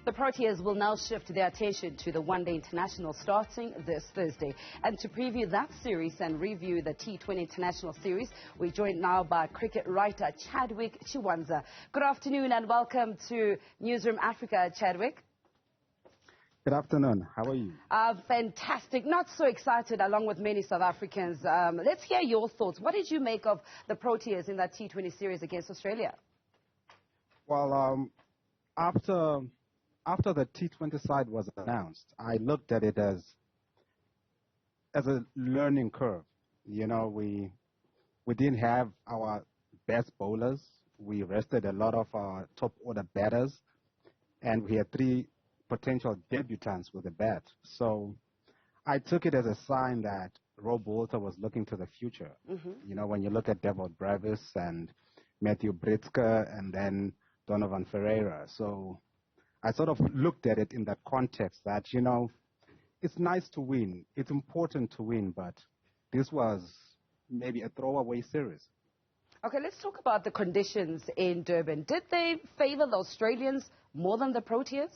The Proteas will now shift their attention to the one-day international starting this Thursday. And to preview that series and review the T20 International series, we're joined now by cricket writer Chadwick Chiwanza. Good afternoon and welcome to Newzroom Afrika, Chadwick. Good afternoon. How are you? Fantastic. Not so excited, along with many South Africans. Let's hear your thoughts. What did you make of the Proteas in that T20 series against Australia? Well, after the T20 side was announced, I looked at it as a learning curve. You know, we didn't have our best bowlers. We rested a lot of our top order batters, and we had 3 potential debutants with a bat. So I took it as a sign that Rob Walter was looking to the future. You know, when you look at Devon Bravis and Matthew Britzker and then Donovan Ferreira. So I sort of looked at it in that context that, you know, it's nice to win. It's important to win, but this was maybe a throwaway series. Okay, let's talk about the conditions in Durban. Did they favor the Australians more than the Proteas?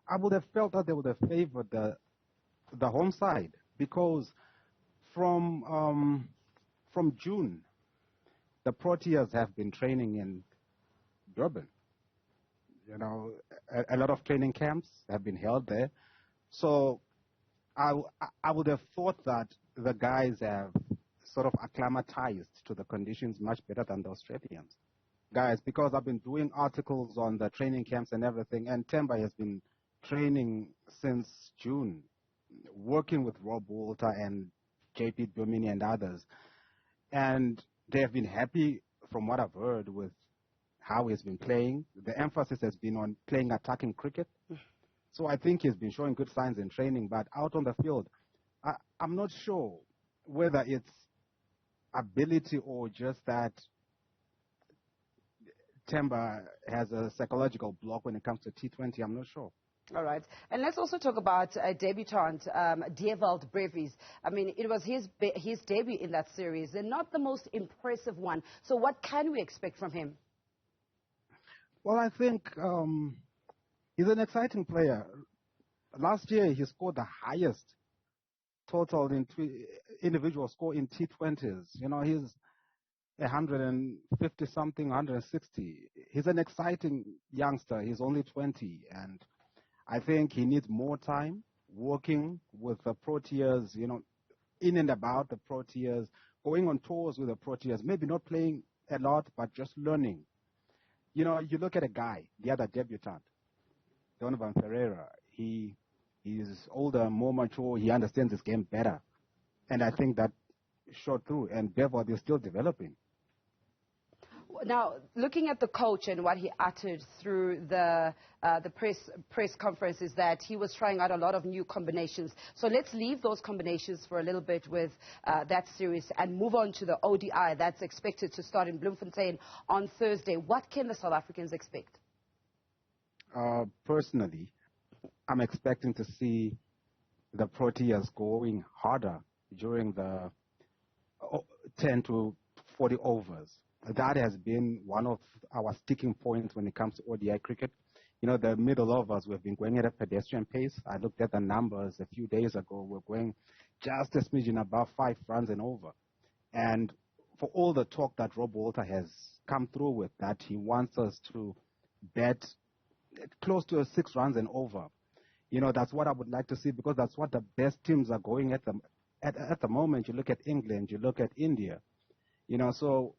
I would have felt that they would have favored the home side because from June, the Proteas have been training in Durban. You know, a lot of training camps have been held there. So I would have thought that the guys have sort of acclimatized to the conditions much better than the Australians. Guys, because I've been doing articles on the training camps and everything, and Temba has been training since June, working with Rob Walter and JP Domini and others. And they have been happy, from what I've heard, with how he's been playing. The emphasis has been on playing attacking cricket. So I think he's been showing good signs in training, but out on the field, I'm not sure whether it's ability or just that Temba has a psychological block when it comes to T20. I'm not sure. All right. And let's also talk about a debutant, Dewald Brevis. I mean, it was his debut in that series, and not the most impressive one. So what can we expect from him? Well, I think he's an exciting player. Last year, he scored the highest total individual score in T20s. You know, he's 150-something, 160. He's an exciting youngster. He's only 20, and I think he needs more time working with the Proteas, you know, in and about the Proteas, going on tours with the Proteas, maybe not playing a lot, but just learning. You know, you look at a guy, the other debutant, Donovan Ferreira. He's older, more mature. He understands this game better. And I think that showed through. And Devon is still developing. Now, looking at the coach and what he uttered through the press conference is that he was trying out a lot of new combinations. So let's leave those combinations for a little bit with that series and move on to the ODI that's expected to start in Bloemfontein on Thursday. What can the South Africans expect? Personally, I'm expecting to see the Proteas going harder during the 10 to 40 overs. That has been one of our sticking points when it comes to ODI cricket. You know, the middle overs, we've been going at a pedestrian pace. I looked at the numbers a few days ago. We're going just a smidgen above 5 runs and over. And for all the talk that Rob Walter has come through with, that he wants us to bet close to 6 runs and over. You know, that's what I would like to see, because that's what the best teams are going at the moment. You look at England, you look at India, you know, so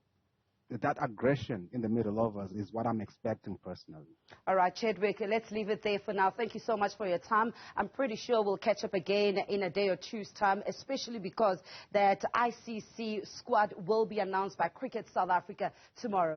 that aggression in the middle overs is what I'm expecting personally. All right, Chadwick, let's leave it there for now. Thank you so much for your time. I'm pretty sure we'll catch up again in a day or two's time, especially because that ICC squad will be announced by Cricket South Africa tomorrow.